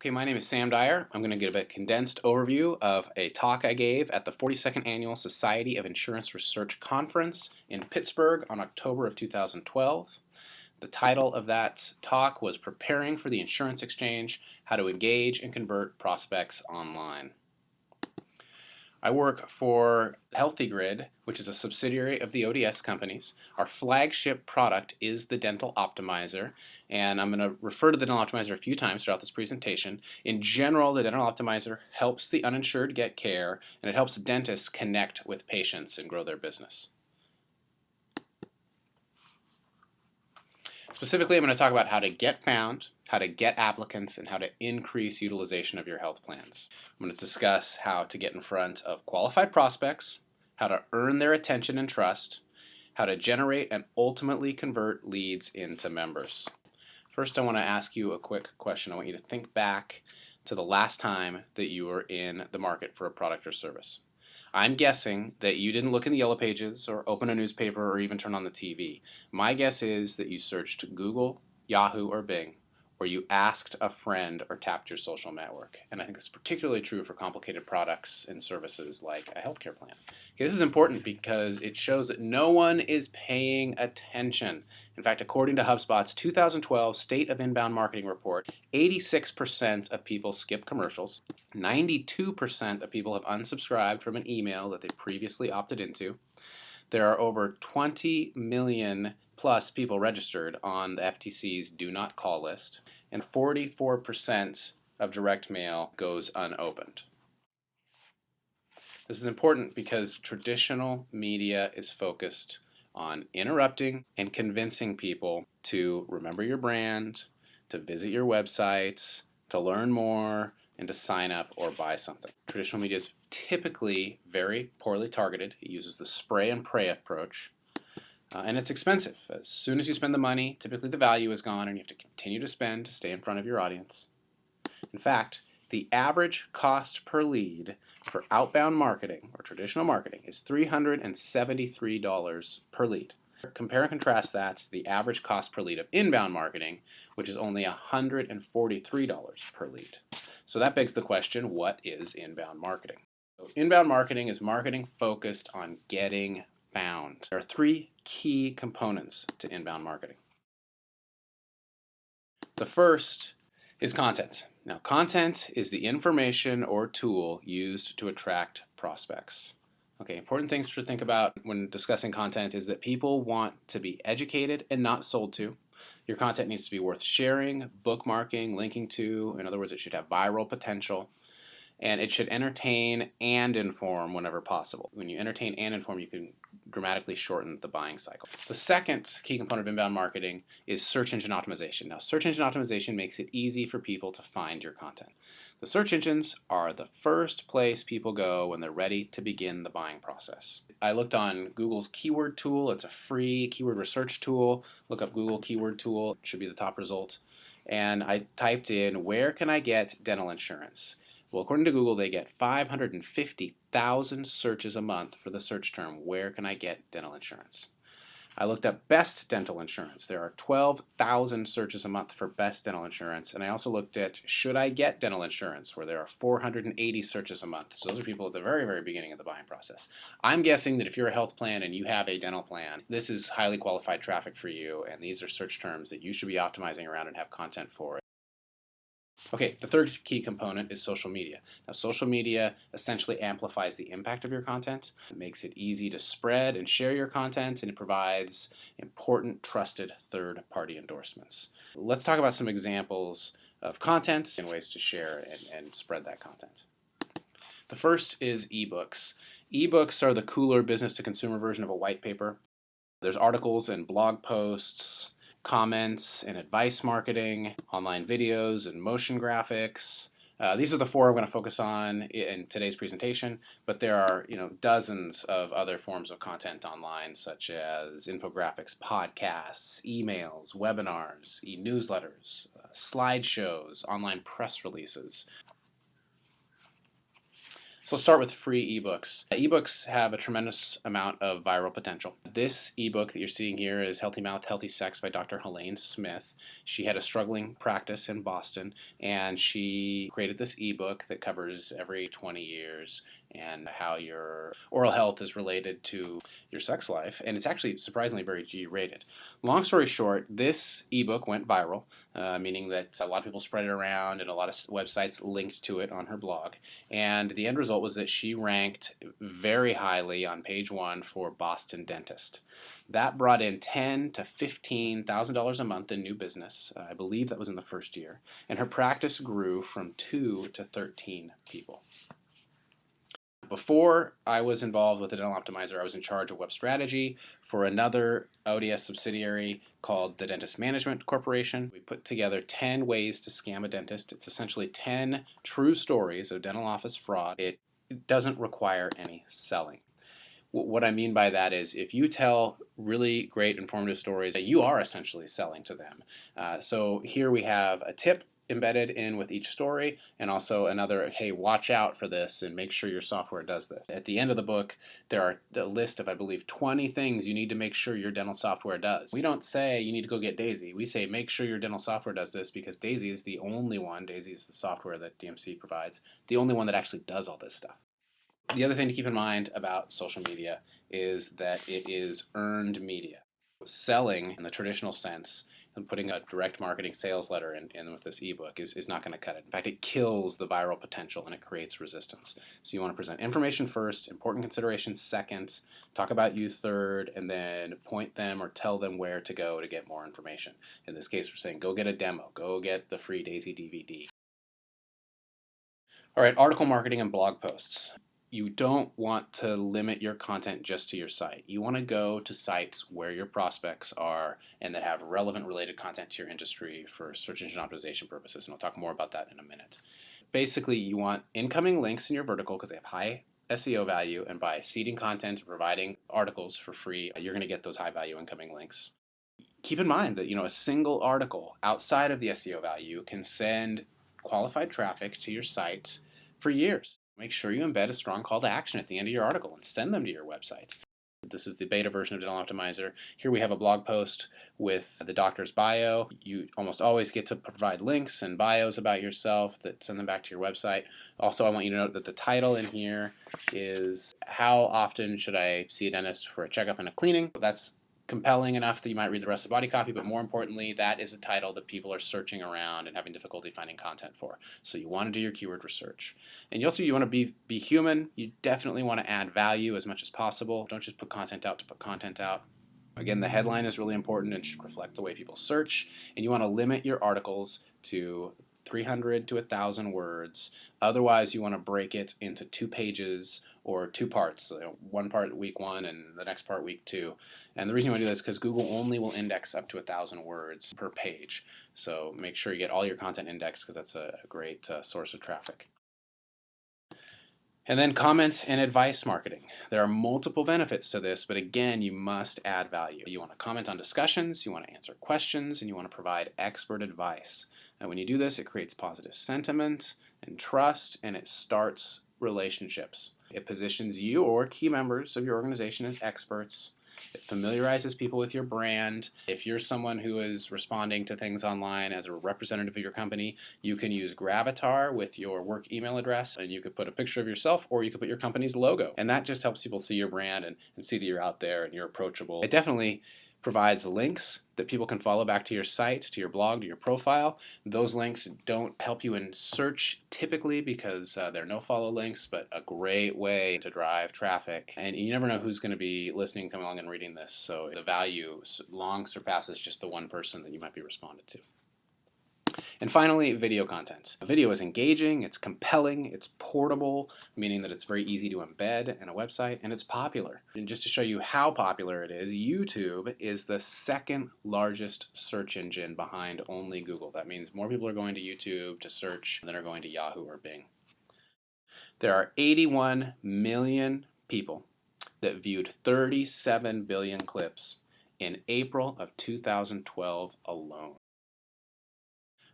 Okay, my name is Sam Dyer. I'm going to give a condensed overview of a talk I gave at the 42nd Annual Society of Insurance Research Conference in Pittsburgh on October of 2012. The title of that talk was Preparing for the Insurance Exchange, How to Engage and Convert Prospects Online. I work for Healthy Grid, which is a subsidiary of the ODS companies. Our flagship product is the Dental Optimizer, and I'm going to refer to the Dental Optimizer a few times throughout this presentation. In general, the Dental Optimizer helps the uninsured get care, and it helps dentists connect with patients and grow their business. Specifically, I'm going to talk about how to get found, how to get applicants, and how to increase utilization of your health plans. I'm going to discuss how to get in front of qualified prospects, how to earn their attention and trust, how to generate and ultimately convert leads into members. First, I want to ask you a quick question. I want you to think back to the last time that you were in the market for a product or service. I'm guessing that you didn't look in the yellow pages or open a newspaper or even turn on the TV. My guess is that you searched Google, Yahoo, or Bing, or you asked a friend or tapped your social network. And I think this is particularly true for complicated products and services like a healthcare plan. Okay, this is important because it shows that no one is paying attention. In fact, according to HubSpot's 2012 State of Inbound Marketing Report, 86% of people skip commercials, 92% of people have unsubscribed from an email that they previously opted into. There are over 20 million plus people registered on the FTC's Do Not Call list, and 44% of direct mail goes unopened. This is important because traditional media is focused on interrupting and convincing people to remember your brand, to visit your websites, to learn more, and to sign up or buy something. Traditional media is typically very poorly targeted. It uses the spray and pray approach, and it's expensive. As soon as you spend the money, typically the value is gone and you have to continue to spend to stay in front of your audience. In fact, the average cost per lead for outbound marketing or traditional marketing is $373 per lead. Compare and contrast that to the average cost per lead of inbound marketing, which is only $143 per lead. So that begs the question, what is inbound marketing? So inbound marketing is marketing focused on getting found. There are three key components to inbound marketing. The first is content. Now, content is the information or tool used to attract prospects. Okay, important things to think about when discussing content is that people want to be educated and not sold to. Your content needs to be worth sharing, bookmarking, linking to. In other words, it should have viral potential. And it should entertain and inform whenever possible. When you entertain and inform, you can dramatically shorten the buying cycle. The second key component of inbound marketing is search engine optimization. Now, search engine optimization makes it easy for people to find your content. The search engines are the first place people go when they're ready to begin the buying process. I looked on Google's keyword tool. It's a free keyword research tool. Look up Google keyword tool. It should be the top result. And I typed in, where can I get dental insurance? Well, according to Google, they get 550,000 searches a month for the search term, where can I get dental insurance? I looked up best dental insurance. There are 12,000 searches a month for best dental insurance. And I also looked at should I get dental insurance, where there are 480 searches a month. So those are people at the very, very beginning of the buying process. I'm guessing that if you're a health plan and you have a dental plan, this is highly qualified traffic for you. And these are search terms that you should be optimizing around and have content for. Okay, the third key component is social media. Now, social media essentially amplifies the impact of your content. It makes it easy to spread and share your content, and it provides important, trusted third-party endorsements. Let's talk about some examples of content and ways to share and spread that content. The first is ebooks. Ebooks are the cooler business-to-consumer version of a white paper. There's articles and blog posts, comments and advice marketing, online videos and motion graphics. These are the four I'm going to focus on in today's presentation, but there are dozens of other forms of content online, such as infographics, podcasts, emails, webinars, e-newsletters, slideshows, online press releases. So let's start with free ebooks. Ebooks have a tremendous amount of viral potential. This ebook that you're seeing here is Healthy Mouth, Healthy Sex by Dr. Helene Smith. She had a struggling practice in Boston, and she created this ebook that covers every 20 years and how your oral health is related to your sex life, and it's actually surprisingly very G-rated. Long story short, this ebook went viral, meaning that a lot of people spread it around and a lot of websites linked to it on her blog, and the end result was that she ranked very highly on page 1 for Boston Dentist. That brought in $10,000 to $15,000 a month in new business. I believe that was in the first year, and her practice grew from 2 to 13 people. Before I was involved with the Dental Optimizer, I was in charge of web strategy for another ODS subsidiary called the Dentist Management Corporation. We put together 10 ways to scam a dentist. It's essentially 10 true stories of dental office fraud. It doesn't require any selling. What I mean by that is if you tell really great informative stories, you are essentially selling to them. So here we have a tip embedded in with each story, and also another, hey, watch out for this and make sure your software does this. At the end of the book, there are the list of, I believe, 20 things you need to make sure your dental software does. We don't say you need to go get Daisy. We say make sure your dental software does this, because Daisy is the only one, Daisy is the software that DMC provides, the only one that actually does all this stuff. The other thing to keep in mind about social media is that it is earned media. Selling in the traditional sense and putting a direct marketing sales letter in with this ebook is not going to cut it. In fact, it kills the viral potential and it creates resistance. So you want to present information first, important considerations second, talk about you third, and then point them or tell them where to go to get more information. In this case, we're saying go get a demo, go get the free Daisy DVD. All right, article marketing and blog posts. You don't want to limit your content just to your site. You want to go to sites where your prospects are and that have relevant related content to your industry for search engine optimization purposes, and I'll talk more about that in a minute. Basically, you want incoming links in your vertical because they have high SEO value, and by seeding content and providing articles for free, you're going to get those high value incoming links. Keep in mind that a single article outside of the SEO value can send qualified traffic to your site for years. Make sure you embed a strong call to action at the end of your article and send them to your website. This is the beta version of Dental Optimizer. Here we have a blog post with the doctor's bio. You almost always get to provide links and bios about yourself that send them back to your website. Also, I want you to note that the title in here is how often should I see a dentist for a checkup and a cleaning. That's compelling enough that you might read the rest of the body copy, but more importantly, that is a title that people are searching around and having difficulty finding content for. So you want to do your keyword research. And you want to be human. You definitely want to add value as much as possible. Don't just put content out to put content out. Again, the headline is really important and should reflect the way people search. And you want to limit your articles to 300 to 1,000 words. Otherwise, you want to break it into 2 pages or 2 parts. So one part week 1 and the next part week 2. And the reason you want to do this is because Google only will index up to 1,000 words per page. So make sure you get all your content indexed because that's a great source of traffic. And then comments and advice marketing. There are multiple benefits to this, but again, you must add value. You want to comment on discussions, you want to answer questions, and you want to provide expert advice. And when you do this, it creates positive sentiment and trust, and it starts relationships. It positions you or key members of your organization as experts. It familiarizes people with your brand. If you're someone who is responding to things online as a representative of your company, you can use Gravatar with your work email address, and you could put a picture of yourself or you could put your company's logo. And that just helps people see your brand and see that you're out there and you're approachable. It definitely provides links that people can follow back to your site, to your blog, to your profile. Those links don't help you in search typically because they're no-follow links, but a great way to drive traffic. And you never know who's going to be listening, coming along and reading this, so the value long surpasses just the one person that you might be responded to. And finally, video content. Video is engaging, it's compelling, it's portable, meaning that it's very easy to embed in a website, and it's popular. And just to show you how popular it is, YouTube is the second largest search engine behind only Google. That means more people are going to YouTube to search than are going to Yahoo or Bing. There are 81 million people that viewed 37 billion clips in April of 2012 alone.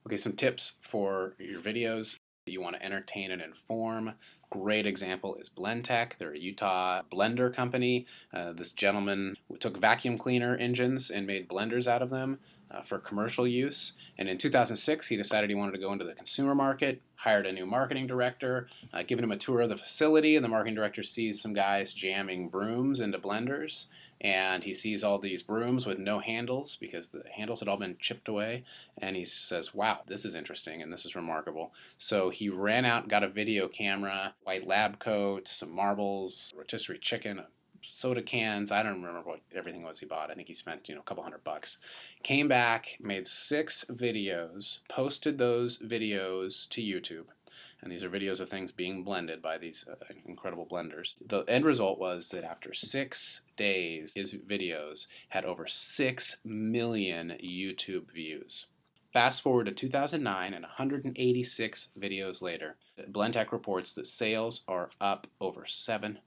Okay, some tips for your videos. You want to entertain and inform. Great example is Blendtec. They're a Utah blender company. This gentleman took vacuum cleaner engines and made blenders out of them for commercial use. And in 2006, he decided he wanted to go into the consumer market, hired a new marketing director, giving him a tour of the facility, and the marketing director sees some guys jamming brooms into blenders. And he sees all these brooms with no handles because the handles had all been chipped away. And he says, wow, this is interesting and this is remarkable. So he ran out and got a video camera, white lab coat, some marbles, rotisserie chicken, soda cans. I don't remember what everything was he bought. I think he spent a couple $100. Came back, made 6 videos, posted those videos to YouTube. And these are videos of things being blended by these incredible blenders. The end result was that after 6 days, his videos had over 6 million YouTube views. Fast forward to 2009 and 186 videos later, Blendtec reports that sales are up over 700%.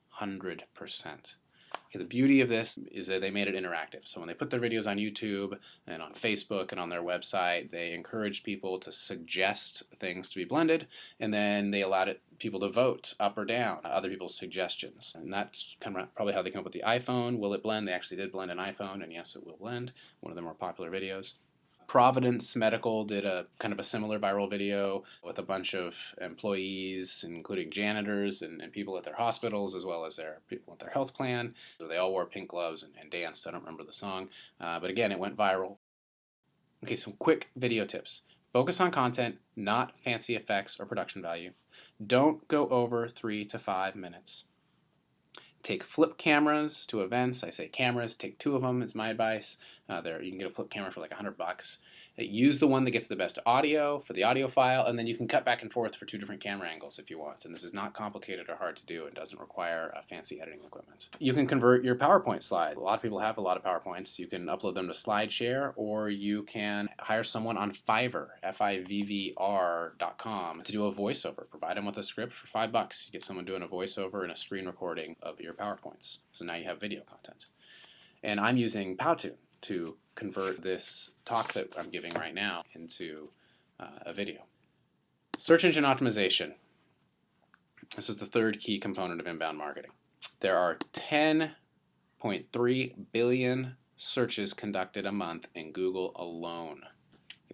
Okay, the beauty of this is that they made it interactive. So when they put their videos on YouTube and on Facebook and on their website, they encouraged people to suggest things to be blended, and then they allowed people to vote up or down other people's suggestions. And that's kind of probably how they come up with the iPhone. Will it blend? They actually did blend an iPhone, and yes, it will blend. One of the more popular videos. Providence Medical did a kind of a similar viral video with a bunch of employees, including janitors and people at their hospitals, as well as their people at their health plan. So they all wore pink gloves and danced. I don't remember the song, but again, it went viral. Okay, some quick video tips. Focus on content, not fancy effects or production value. Don't go over 3 to 5 minutes. Take flip cameras to events. I say cameras, take 2 of them is my advice. You can get a flip camera for like $100. Use the one that gets the best audio for the audio file, and then you can cut back and forth for 2 different camera angles if you want. And this is not complicated or hard to do. It doesn't require fancy editing equipment. You can convert your PowerPoint slide. A lot of people have a lot of PowerPoints. You can upload them to SlideShare, or you can hire someone on Fiverr, FIVVR.com, to do a voiceover. Provide them with a script for $5. You get someone doing a voiceover and a screen recording of your PowerPoints. So now you have video content. And I'm using Powtoon to convert this talk that I'm giving right now into a video. Search engine optimization. This is the 3rd key component of inbound marketing. There are 10.3 billion searches conducted a month in Google alone.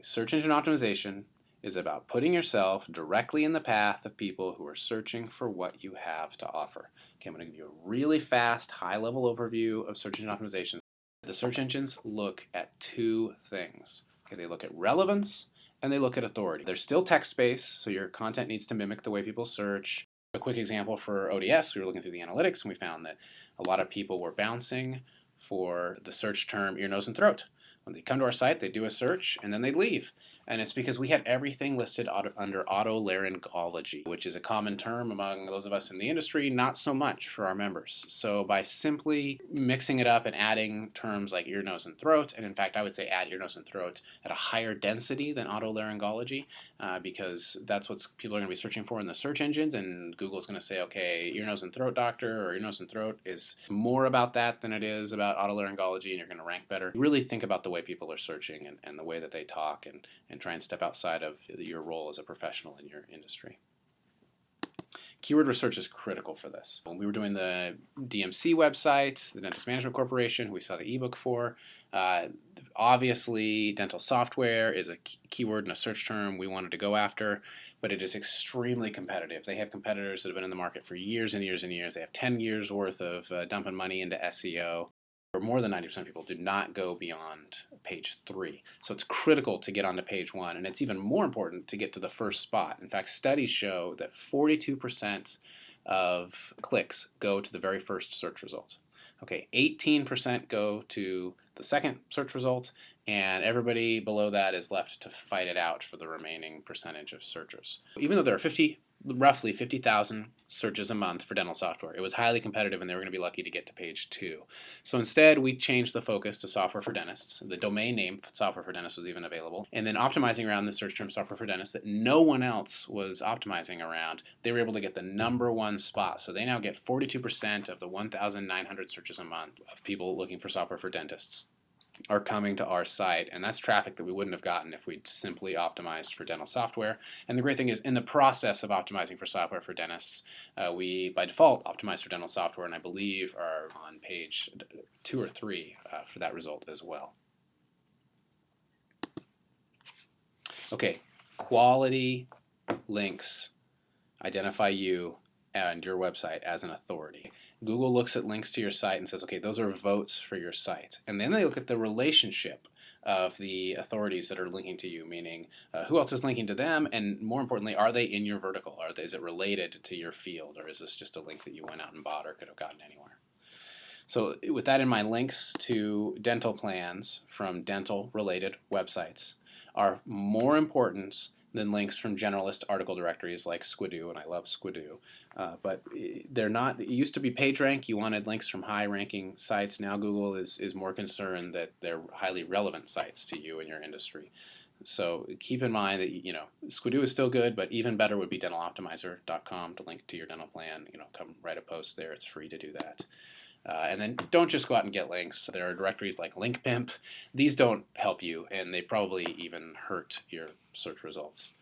Search engine optimization is about putting yourself directly in the path of people who are searching for what you have to offer. Okay, I'm going to give you a really fast, high-level overview of search engine optimization. The search engines look at 2 things. Okay, they look at relevance and they look at authority. They're still text-based, so your content needs to mimic the way people search. A quick example for ODS, we were looking through the analytics and we found that a lot of people were bouncing for the search term ear, nose, and throat. When they come to our site, they do a search, and then they leave. And it's because we had everything listed under otolaryngology, which is a common term among those of us in the industry, not so much for our members. So by simply mixing it up and adding terms like ear, nose, and throat, and in fact I would say add ear, nose, and throat at a higher density than otolaryngology, because that's what people are going to be searching for in the search engines, and Google's going to say, okay, ear, nose, and throat doctor, or ear, nose, and throat is more about that than it is about otolaryngology, and you're going to rank better. Really think about the way people are searching and the way that they talk, and try and step outside of your role as a professional in your industry. Keyword research is critical for this. When we were doing the DMC website, the Dentist Management Corporation, who we saw the ebook for, obviously dental software is a keyword and a search term we wanted to go after, but it is extremely competitive. They have competitors that have been in the market for years and years and years. They have 10 years worth of dumping money into SEO. Or more than 90% of people do not go beyond page 3. So it's critical to get onto page 1, and it's even more important to get to the first spot. In fact, studies show that 42% of clicks go to the very first search result. Okay, 18% go to the second search result, and everybody below that is left to fight it out for the remaining percentage of searchers. Even though there are roughly 50,000 searches a month for dental software, it was highly competitive and they were going to be lucky to get to page 2. So instead, we changed the focus to software for dentists. The domain name software for dentists was even available. And then optimizing around the search term software for dentists that no one else was optimizing around, they were able to get the #1 spot. So they now get 42% of the 1,900 searches a month of people looking for software for dentists. are coming to our site, and that's traffic that we wouldn't have gotten if we'd simply optimized for dental software. And the great thing is, in the process of optimizing for software for dentists, we by default optimize for dental software, and I believe are on page 2 or 3 for that result as well. Okay, quality links identify you and your website as an authority. Google looks at links to your site and says, okay, those are votes for your site. And then they look at the relationship of the authorities that are linking to you, meaning who else is linking to them, and more importantly, are they in your vertical? Is it related to your field, or is this just a link that you went out and bought or could have gotten anywhere? So with that in mind, links to dental plans from dental-related websites are more important than links from generalist article directories like Squidoo, and I love Squidoo. But they're not, it used to be PageRank, you wanted links from high-ranking sites. Now Google is more concerned that they're highly relevant sites to you and your industry. So keep in mind that, Squidoo is still good, but even better would be dentaloptimizer.com to link to your dental plan. Come write a post there, it's free to do that. And then don't just go out and get links. There are directories like LinkPimp. These don't help you, and they probably even hurt your search results.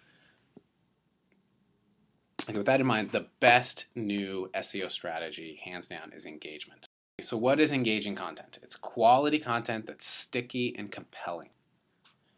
Okay, with that in mind, the best new SEO strategy, hands down, is engagement. So what is engaging content? It's quality content that's sticky and compelling.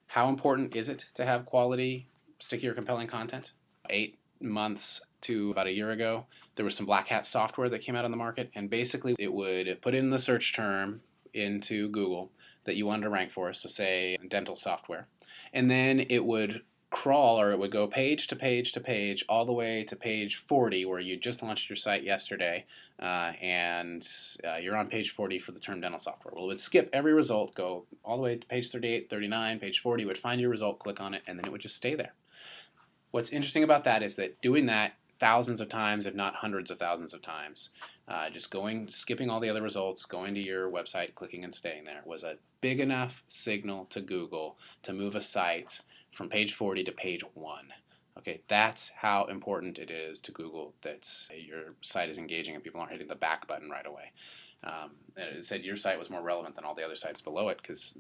How important is it to have quality, sticky, or compelling content? 8 months to about a year ago, there was some black hat software that came out on the market, and basically it would put in the search term into Google that you wanted to rank for, so say dental software, and then it would crawl, or it would go page to page to page all the way to page 40 where you just launched your site yesterday, and you're on page 40 for the term dental software. Well, it would skip every result, go all the way to page 38, 39, page 40, would find your result, click on it, and then it would just stay there. What's interesting about that is that doing that thousands of times, if not hundreds of thousands of times, just skipping all the other results, going to your website, clicking and staying there, was a big enough signal to Google to move a site from page 40 to page 1. Okay, that's how important it is to Google that your site is engaging and people aren't hitting the back button right away. And it said your site was more relevant than all the other sites below it because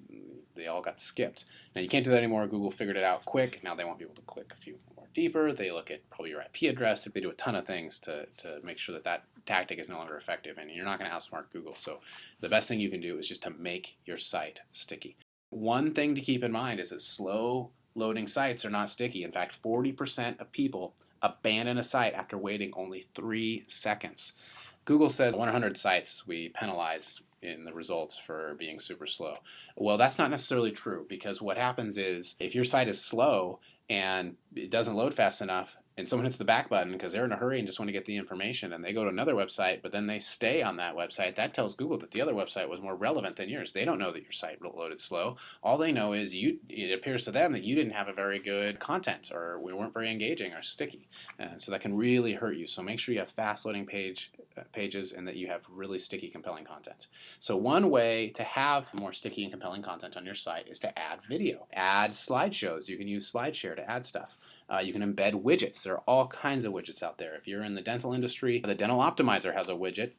they all got skipped. Now you can't do that anymore. Google figured it out quick. Now they won't be able to click a few more deeper. They look at probably your IP address. They do a ton of things to make sure that that tactic is no longer effective, and you're not going to outsmart Google. So the best thing you can do is just to make your site sticky. One thing to keep in mind is that slow loading sites are not sticky. In fact, 40% of people abandon a site after waiting only 3 seconds. Google says 100 sites we penalize in the results for being super slow. Well, that's not necessarily true, because what happens is if your site is slow and it doesn't load fast enough, and someone hits the back button because they're in a hurry and just want to get the information, and they go to another website, but then they stay on that website, that tells Google that the other website was more relevant than yours. They don't know that your site loaded slow. All they know is it appears to them that you didn't have a very good content, or we weren't very engaging or sticky. And so that can really hurt you. So make sure you have fast loading pages and that you have really sticky, compelling content. So one way to have more sticky and compelling content on your site is to add video. Add slideshows. You can use SlideShare to add stuff. You can embed widgets. There are all kinds of widgets out there. If you're in the dental industry, the Dental Optimizer has a widget.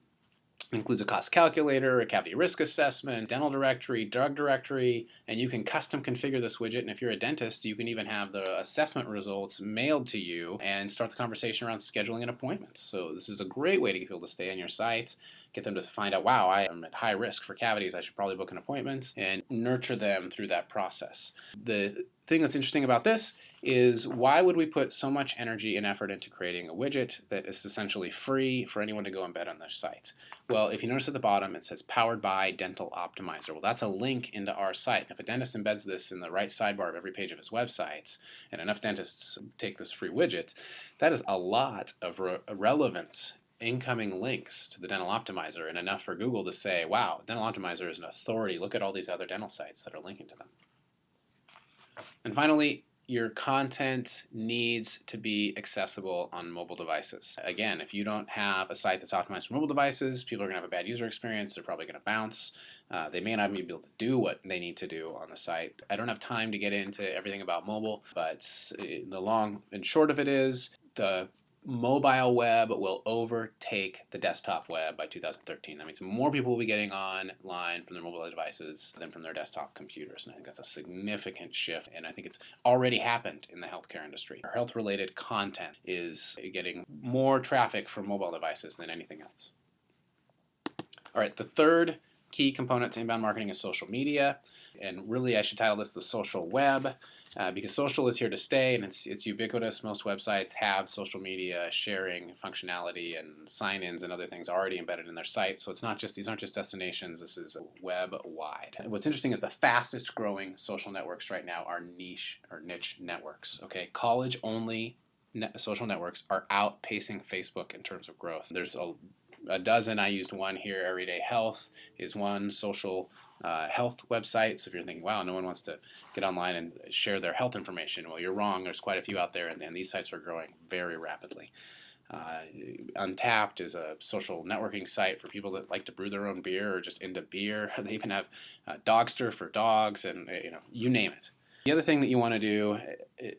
It includes a cost calculator, a cavity risk assessment, dental directory, drug directory, and you can custom configure this widget. And if you're a dentist, you can even have the assessment results mailed to you and start the conversation around scheduling an appointment. So this is a great way to get people to stay on your site, get them to find out, wow, I am at high risk for cavities, I should probably book an appointment, and nurture them through that process. The thing that's interesting about this is, why would we put so much energy and effort into creating a widget that is essentially free for anyone to go embed on their site? Well, if you notice at the bottom, it says powered by Dental Optimizer. Well, that's a link into our site. If a dentist embeds this in the right sidebar of every page of his website, and enough dentists take this free widget, that is a lot of relevant incoming links to the Dental Optimizer, and enough for Google to say, wow, Dental Optimizer is an authority. Look at all these other dental sites that are linking to them. And finally, your content needs to be accessible on mobile devices. Again, if you don't have a site that's optimized for mobile devices, people are going to have a bad user experience. They're probably going to bounce. They may not even be able to do what they need to do on the site. I don't have time to get into everything about mobile, but the long and short of it is, the mobile web will overtake the desktop web by 2013. That means more people will be getting online from their mobile devices than from their desktop computers. And I think that's a significant shift. And I think it's already happened in the healthcare industry. Health-related content is getting more traffic from mobile devices than anything else. All right, the third key component to inbound marketing is social media. And really, I should title this the social web because social is here to stay and it's ubiquitous. Most websites have social media sharing functionality and sign-ins and other things already embedded in their site. So it's not just these aren't just destinations. This is web-wide. And what's interesting is the fastest growing social networks right now are niche networks. Okay, college-only social networks are outpacing Facebook in terms of growth. There's a dozen. I used one here. Everyday Health is one social health website. So if you're thinking, wow, no one wants to get online and share their health information, well, you're wrong. There's quite a few out there, and these sites are growing very rapidly. Untapped is a social networking site for people that like to brew their own beer or just into beer. They even have Dogster for dogs, and you name it. The other thing that you want to do,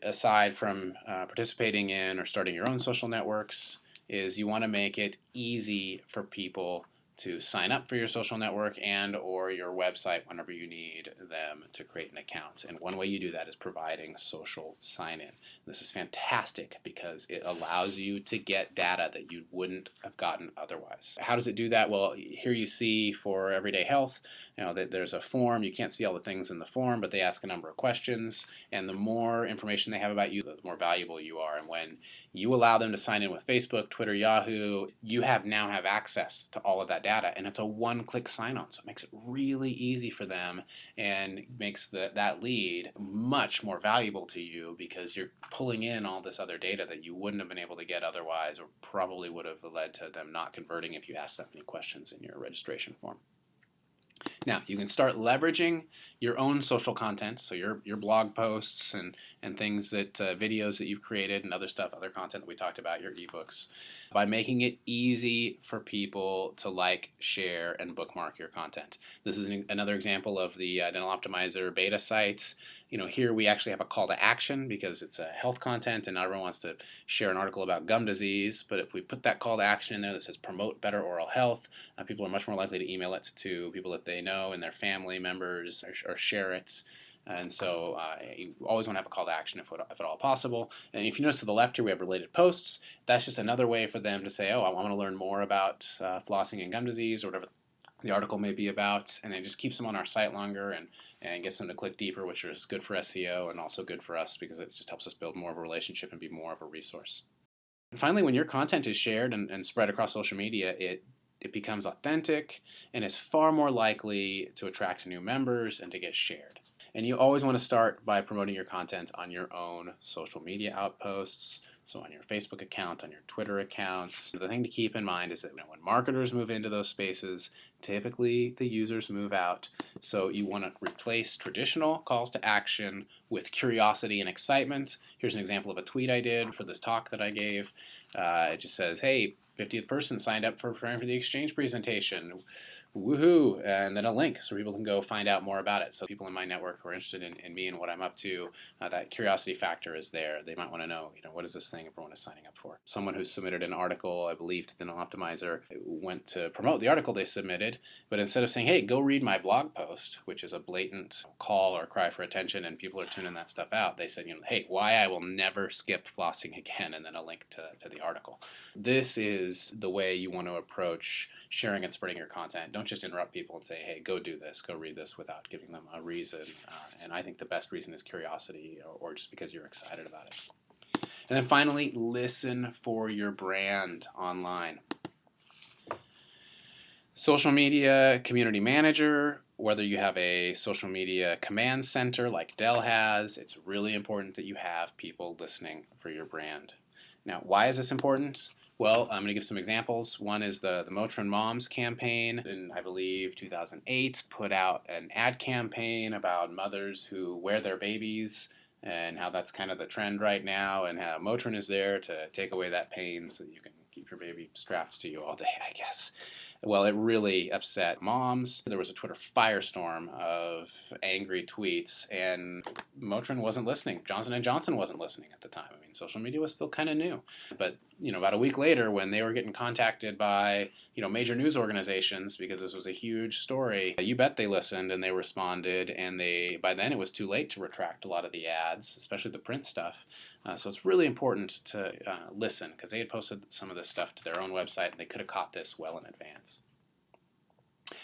aside from participating in or starting your own social networks, is you want to make it easy for people to sign up for your social network and or your website whenever you need them to create an account. And one way you do that is providing social sign-in. This is fantastic because it allows you to get data that you wouldn't have gotten otherwise. How does it do that? Well, here you see for Everyday Health, that there's a form. You can't see all the things in the form, but they ask a number of questions. And the more information they have about you, the more valuable you are. And when you allow them to sign in with Facebook, Twitter, Yahoo, you now have access to all of that data, and it's a one-click sign-on, so it makes it really easy for them and makes that lead much more valuable to you because you're pulling in all this other data that you wouldn't have been able to get otherwise, or probably would have led to them not converting if you asked that many questions in your registration form. Now, you can start leveraging your own social content, so your blog posts and things that videos that you've created and other stuff, other content that we talked about, your ebooks, by making it easy for people to like, share, and bookmark your content. This is another example of the Dental Optimizer beta site. Here we actually have a call to action because it's a health content and not everyone wants to share an article about gum disease. But if we put that call to action in there that says promote better oral health, people are much more likely to email it to people that they know and their family members or share it. And so you always want to have a call to action if at all possible. And if you notice to the left here, we have related posts. That's just another way for them to say, oh, I want to learn more about flossing and gum disease or whatever the article may be about. And it just keeps them on our site longer and gets them to click deeper, which is good for SEO and also good for us because it just helps us build more of a relationship and be more of a resource. And finally, when your content is shared and spread across social media, it becomes authentic and is far more likely to attract new members and to get shared. And you always want to start by promoting your content on your own social media outposts, so on your Facebook account, on your Twitter accounts. The thing to keep in mind is that when marketers move into those spaces, typically the users move out. So you want to replace traditional calls to action with curiosity and excitement. Here's an example of a tweet I did for this talk that I gave. It just says, hey, 50th person signed up for preparing for the exchange presentation. Woohoo! And then a link so people can go find out more about it. So people in my network who are interested in me and what I'm up to, that curiosity factor is there. They might want to know, what is this thing everyone is signing up for? Someone who submitted an article, I believe, to the Dental Optimizer went to promote the article they submitted, but instead of saying, hey, go read my blog post, which is a blatant call or cry for attention and people are tuning that stuff out, they said, hey, why I will never skip flossing again, and then a link to the article. This is the way you want to approach sharing and spreading your content. Don't just interrupt people and say, hey, go do this, go read this without giving them a reason. And I think the best reason is curiosity or just because you're excited about it. And then finally, listen for your brand online. Social media community manager, whether you have a social media command center like Dell has, it's really important that you have people listening for your brand. Now, why is this important? Well, I'm going to give some examples. One is the Motrin Moms campaign in, I believe, 2008, put out an ad campaign about mothers who wear their babies and how that's kind of the trend right now, and how Motrin is there to take away that pain so you can keep your baby strapped to you all day, I guess. Well, it really upset moms. There was a Twitter firestorm of angry tweets, and Motrin wasn't listening. Johnson & Johnson wasn't listening at the time. I mean, social media was still kind of new. But, about a week later, when they were getting contacted by, major news organizations, because this was a huge story, you bet they listened and they responded, and by then it was too late to retract a lot of the ads, especially the print stuff. So it's really important to listen, because they had posted some of this stuff to their own website, and they could have caught this well in advance.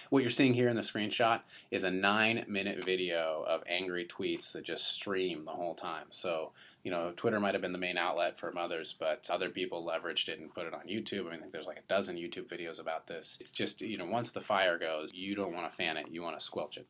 What you're seeing here in the screenshot is a 9-minute video of angry tweets that just stream the whole time. So, Twitter might have been the main outlet for others, but other people leveraged it and put it on YouTube. I think there's like a dozen YouTube videos about this. It's just, once the fire goes, you don't want to fan it, you want to squelch it.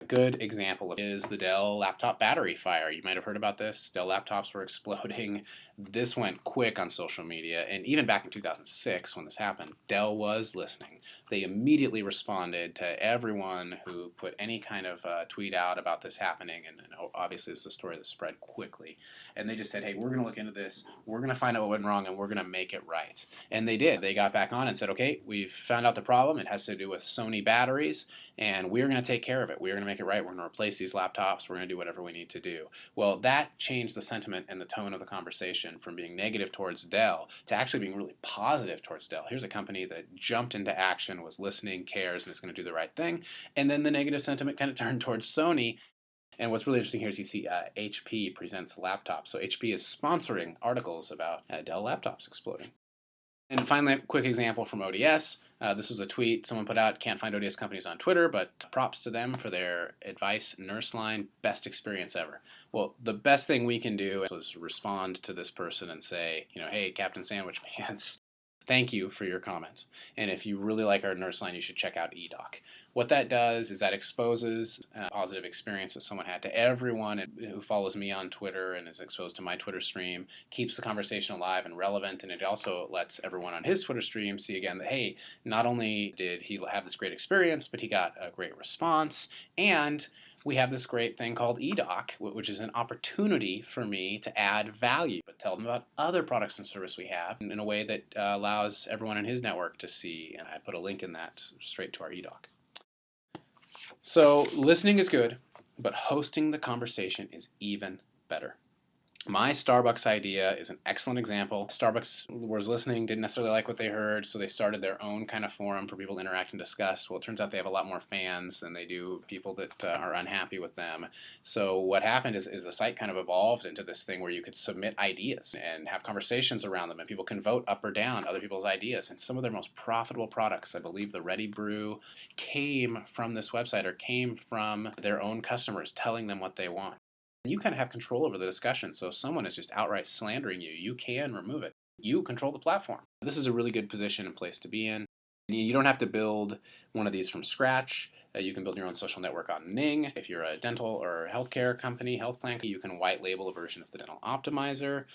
A good example is the Dell laptop battery fire. You might have heard about this. Dell laptops were exploding. This went quick on social media, and even back in 2006 when this happened, Dell was listening. They immediately responded to everyone who put any kind of tweet out about this happening, and obviously it's a story that spread quickly. And they just said, hey, we're going to look into this, we're going to find out what went wrong, and we're going to make it right. And they did. They got back on and said, okay, we've found out the problem. It has to do with Sony batteries, and we're going to take care of it. We're going to make it right. We're going to replace these laptops. We're going to do whatever we need to do. Well, that changed the sentiment and the tone of the conversation from being negative towards Dell to actually being really positive towards Dell. Here's a company that jumped into action, was listening, cares, and is going to do the right thing. And then the negative sentiment kind of turned towards Sony. And what's really interesting here is you see HP presents laptops. So HP is sponsoring articles about Dell laptops exploding. And finally, a quick example from ODS. This was a tweet someone put out. Can't find ODS companies on Twitter, but props to them for their advice. Nurseline, best experience ever. Well, the best thing we can do is respond to this person and say, hey, Captain Sandwich Pants, thank you for your comments. And if you really like our Nurseline, you should check out eDoc. What that does is that exposes a positive experience that someone had to everyone who follows me on Twitter and is exposed to my Twitter stream, keeps the conversation alive and relevant, and it also lets everyone on his Twitter stream see again that, hey, not only did he have this great experience, but he got a great response, and we have this great thing called eDoc, which is an opportunity for me to add value, but tell them about other products and service we have in a way that allows everyone in his network to see, and I put a link in that straight to our eDoc. So listening is good, but hosting the conversation is even better. My Starbucks idea is an excellent example. Starbucks was listening, didn't necessarily like what they heard, so they started their own kind of forum for people to interact and discuss. Well, it turns out they have a lot more fans than they do people that are unhappy with them. So what happened is the site kind of evolved into this thing where you could submit ideas and have conversations around them, and people can vote up or down other people's ideas. And some of their most profitable products, I believe the Ready Brew, came from this website or came from their own customers telling them what they want. You kind of have control over the discussion, so if someone is just outright slandering you, you can remove it. You control the platform. This is a really good position and place to be in. You don't have to build one of these from scratch. You can build your own social network on Ning. If you're a dental or healthcare company, health plan, you can white label a version of the Dental Optimizer,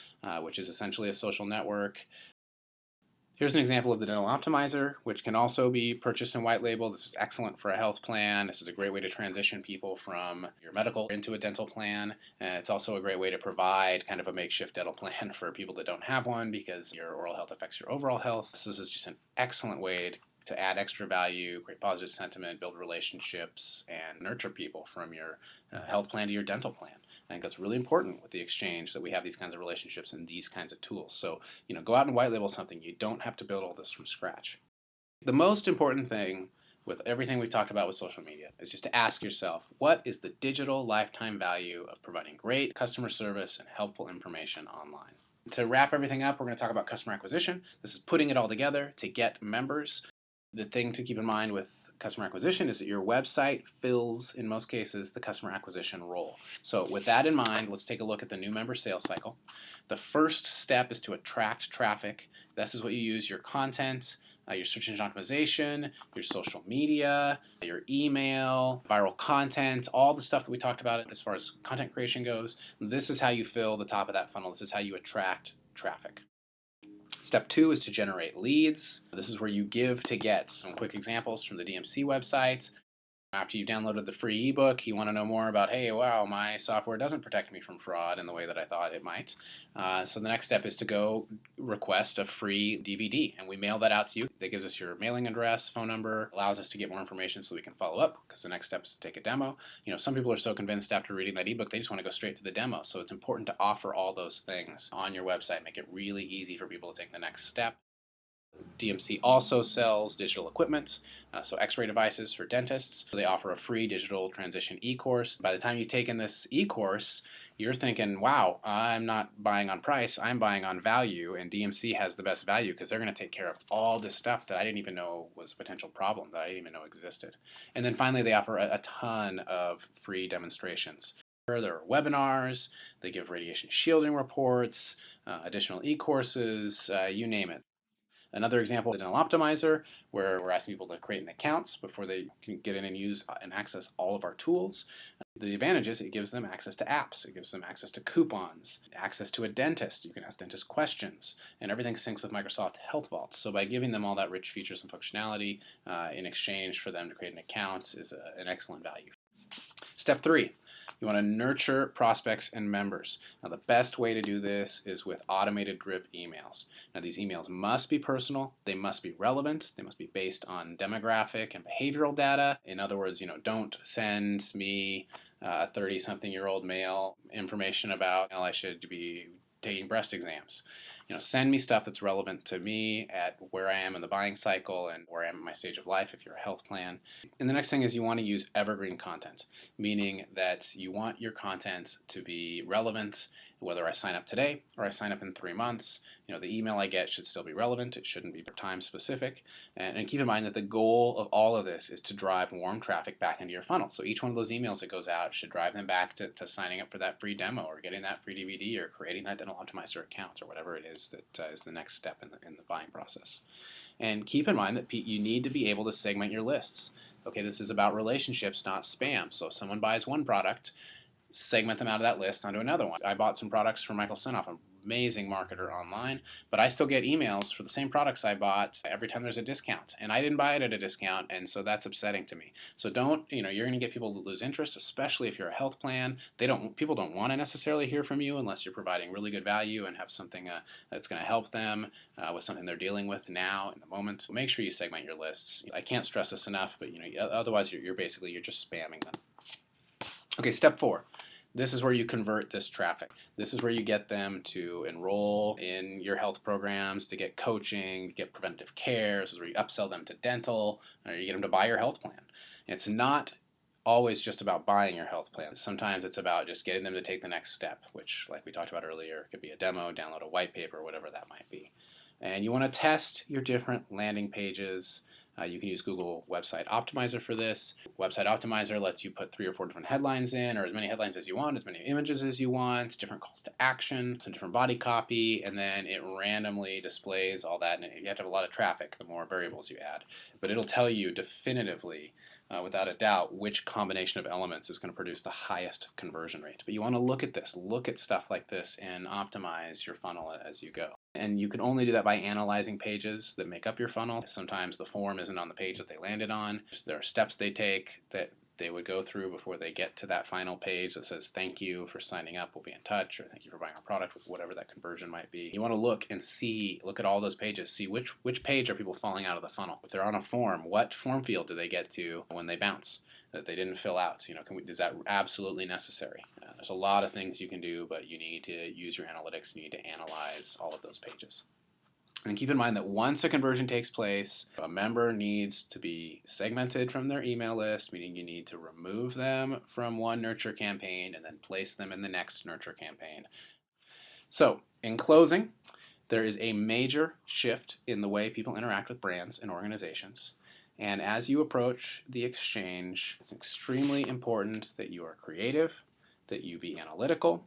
which is essentially a social network. Here's an example of the Dental Optimizer, which can also be purchased and white labeled. This is excellent for a health plan. This is a great way to transition people from your medical into a dental plan. It's also a great way to provide kind of a makeshift dental plan for people that don't have one because your oral health affects your overall health. So this is just an excellent way to add extra value, create positive sentiment, build relationships, and nurture people from your health plan to your dental plan. I think that's really important with the exchange, that we have these kinds of relationships and these kinds of tools. So, go out and white label something. You don't have to build all this from scratch. The most important thing with everything we've talked about with social media is just to ask yourself, what is the digital lifetime value of providing great customer service and helpful information online? To wrap everything up, we're going to talk about customer acquisition. This is putting it all together to get members. The thing to keep in mind with customer acquisition is that your website fills, in most cases, the customer acquisition role. So with that in mind, let's take a look at the new member sales cycle. The first step is to attract traffic. This is what you use your content, your search engine optimization, your social media, your email, viral content, all the stuff that we talked about as far as content creation goes. This is how you fill the top of that funnel. This is how you attract traffic. Step 2 is to generate leads. This is where you give to get. Some quick examples from the DMC website. After you downloaded the free ebook, you want to know more about, hey, wow, my software doesn't protect me from fraud in the way that I thought it might. So the next step is to go request a free DVD, and we mail that out to you. That gives us your mailing address, phone number, allows us to get more information so we can follow up, because the next step is to take a demo. Some people are so convinced after reading that ebook, they just want to go straight to the demo. So it's important to offer all those things on your website, make it really easy for people to take the next step. DMC also sells digital equipment, so X-ray devices for dentists. They offer a free digital transition e-course. By the time you've taken this e-course, you're thinking, wow, I'm not buying on price, I'm buying on value, and DMC has the best value because they're going to take care of all this stuff that I didn't even know was a potential problem, that I didn't even know existed. And then finally, they offer a ton of free demonstrations. There are webinars, they give radiation shielding reports, additional e-courses, you name it. Another example is Dental Optimizer, where we're asking people to create an account before they can get in and use and access all of our tools. The advantage is it gives them access to apps, it gives them access to coupons, access to a dentist. You can ask dentist questions, and everything syncs with Microsoft Health Vault. So by giving them all that rich features and functionality in exchange for them to create an account is an excellent value. Step 3. You want to nurture prospects and members. Now, the best way to do this is with automated drip emails. Now, these emails must be personal, they must be relevant, they must be based on demographic and behavioral data. In other words, don't send me a 30-something-year-old male information about I should be taking breast exams. Send me stuff that's relevant to me at where I am in the buying cycle and where I am in my stage of life if you're a health plan. And the next thing is you want to use evergreen content, meaning that you want your content to be relevant whether I sign up today or I sign up in 3 months. The email I get should still be relevant. It shouldn't be time specific. And keep in mind that the goal of all of this is to drive warm traffic back into your funnel. So each one of those emails that goes out should drive them back to signing up for that free demo or getting that free DVD or creating that Dental Optimizer account or whatever it is that is the next step in the buying process. And keep in mind that you need to be able to segment your lists. Okay, this is about relationships, not spam. So if someone buys one product, segment them out of that list onto another one. I bought some products from Michael Sinoff, an amazing marketer online, but I still get emails for the same products I bought every time there's a discount, and I didn't buy it at a discount, and so that's upsetting to me. So don't, you're going to get people to lose interest, especially if you're a health plan. People don't want to necessarily hear from you unless you're providing really good value and have something that's going to help them with something they're dealing with now in the moment. So make sure you segment your lists. I can't stress this enough, but otherwise you're just spamming them. Okay, step 4. This is where you convert this traffic. This is where you get them to enroll in your health programs, to get coaching, to get preventative care. This is where you upsell them to dental, or you get them to buy your health plan. It's not always just about buying your health plan. Sometimes it's about just getting them to take the next step, which, like we talked about earlier, could be a demo, download a white paper, whatever that might be. And you want to test your different landing pages. You can use Google Website Optimizer for this. Website Optimizer lets you put 3 or 4 different headlines in, or as many headlines as you want, as many images as you want, different calls to action, some different body copy, and then it randomly displays all that. And you have to have a lot of traffic the more variables you add. But it'll tell you definitively, without a doubt, which combination of elements is going to produce the highest conversion rate. But you want to look at this, look at stuff like this, and optimize your funnel as you go. And you can only do that by analyzing pages that make up your funnel. Sometimes the form isn't on the page that they landed on. There are steps they take that they would go through before they get to that final page that says, thank you for signing up, we'll be in touch, or thank you for buying our product, whatever that conversion might be. You want to look at all those pages, see which page are people falling out of the funnel. If they're on a form, what form field do they get to when they bounce that they didn't fill out? Is that absolutely necessary? There's a lot of things you can do, but you need to use your analytics, you need to analyze all of those pages. And keep in mind that once a conversion takes place, a member needs to be segmented from their email list, meaning you need to remove them from one nurture campaign and then place them in the next nurture campaign. So, in closing, there is a major shift in the way people interact with brands and organizations. And as you approach the exchange, it's extremely important that you are creative, that you be analytical,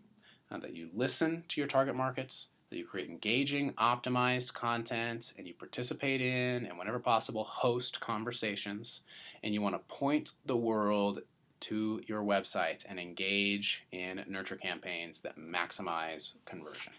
that you listen to your target markets, that you create engaging, optimized content, and you participate in, and whenever possible, host conversations, and you want to point the world to your website and engage in nurture campaigns that maximize conversion.